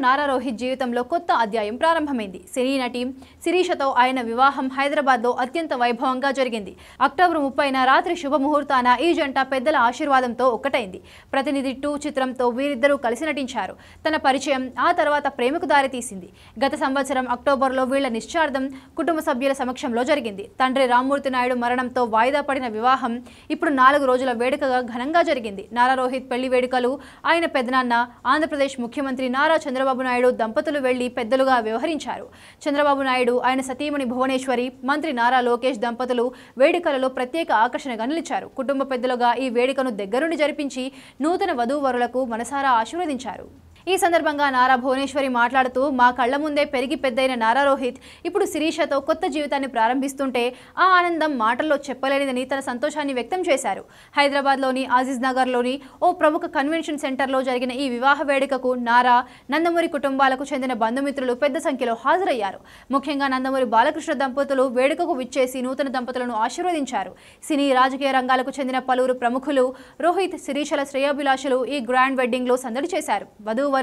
నారా రోహిత్ జీవితంలో కొత్త అధ్యాయం ప్రారంభమైంది. సినీ నటి శిరీషతో ఆయన వివాహం హైదరాబాద్లో అత్యంత వైభవంగా జరిగింది. అక్టోబర్ 30న రాత్రి శుభముహూర్తాన ఈ జంట పెద్దల ఆశీర్వాదంతో ఒక్కటైంది. ప్రతినిధి 2 చిత్రంతో వీరిద్దరూ కలిసి నటించారు. తన పరిచయం ఆ తర్వాత ప్రేమకు దారితీసింది. గత సంవత్సరం అక్టోబర్లో వీళ్ల నిశ్చార్థం కుటుంబ సభ్యుల సమక్షంలో జరిగింది. తండ్రి రామ్మూర్తి నాయుడు మరణంతో వాయిదా పడిన వివాహం ఇప్పుడు 4 రోజుల వేడుకగా ఘనంగా జరిగింది. నారా రోహిత్ పెళ్లి వేడుకలు ఆయన పెదనాన్న ఆంధ్రప్రదేశ్ ముఖ్యమంత్రి నారా చంద్రబాబు నాయుడు దంపతులు వెళ్లి పెద్దలుగా వ్యవహరించారు. చంద్రబాబు నాయుడు, ఆయన సతీమణి భువనేశ్వరి, మంత్రి నారా లోకేష్ దంపతులు వేడుకలలో ప్రత్యేక ఆకర్షణగా నిలిచారు. కుటుంబ పెద్దలుగా ఈ వేడుకను దగ్గరుండి జరిపించి నూతన వధూవరులకు మనసారా ఆశీర్వదించారు. ఈ సందర్భంగా నారా భువనేశ్వరి మాట్లాడుతూ, మా కళ్ల ముందే పెరిగి పెద్దయిన నారా రోహిత్ ఇప్పుడు శిరీషతో కొత్త జీవితాన్ని ప్రారంభిస్తుంటే ఆ ఆనందం మాటల్లో చెప్పలేనిదని తన సంతోషాన్ని వ్యక్తం చేశారు. హైదరాబాద్లోని ఆజీజ్ నగర్లోని ఓ ప్రముఖ కన్వెన్షన్ సెంటర్లో జరిగిన ఈ వివాహ వేడుకకు నారా, నందమూరి కుటుంబాలకు చెందిన బంధుమిత్రులు పెద్ద సంఖ్యలో హాజరయ్యారు. ముఖ్యంగా నందమూరి బాలకృష్ణ దంపతులు వేడుకకు విచ్చేసి నూతన దంపతులను ఆశీర్వదించారు. సినీ రాజకీయ రంగాలకు చెందిన పలువురు ప్రముఖులు, రోహిత్, శిరీషల శ్రేయోభిలాషులు ఈ గ్రాండ్ వెడ్డింగ్లో సందడి చేశారు. వధూవరులు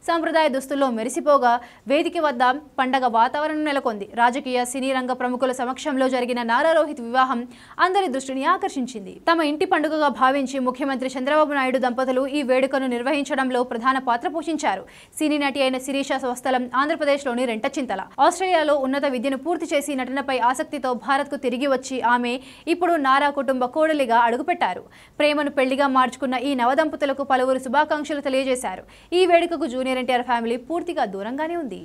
సాంప్రదాయ దుస్తుల్లో మెరిసిపోగా వేదిక వద్ద పండగ వాతావరణం నెలకొంది. రాజకీయ, సినీ రంగ ప్రముఖుల సమక్షంలో జరిగిన నారా రోహిత్ వివాహం అందరి దృష్టిని ఆకర్షించింది. తమ ఇంటి పండుగగా భావించి ముఖ్యమంత్రి చంద్రబాబు నాయుడు దంపతులు ఈ వేడుకను నిర్వహించడంలో ప్రధాన పాత్ర పోషించారు. సినీ నటి అయిన శిరీష స్వస్థలం ఆంధ్రప్రదేశ్లోని రెంటచింతల. ఆస్ట్రేలియాలో ఉన్నత విద్యను పూర్తి చేసి నటనపై ఆసక్తితో భారత్కు తిరిగి వచ్చి ఆమె ఇప్పుడు నారా కుటుంబ కోడలిగా అడుగుపెట్టారు. ప్రేమను పెళ్లిగా మార్చుకున్న ఈ నవదంపతులకు పలువురు శుభాకాంక్షలు తెలియజేశారు. ఈ వేడుకకు జూనియర్ ఎన్టీఆర్ ఫ్యామిలీ పూర్తిగా దూరంగానే ఉంది.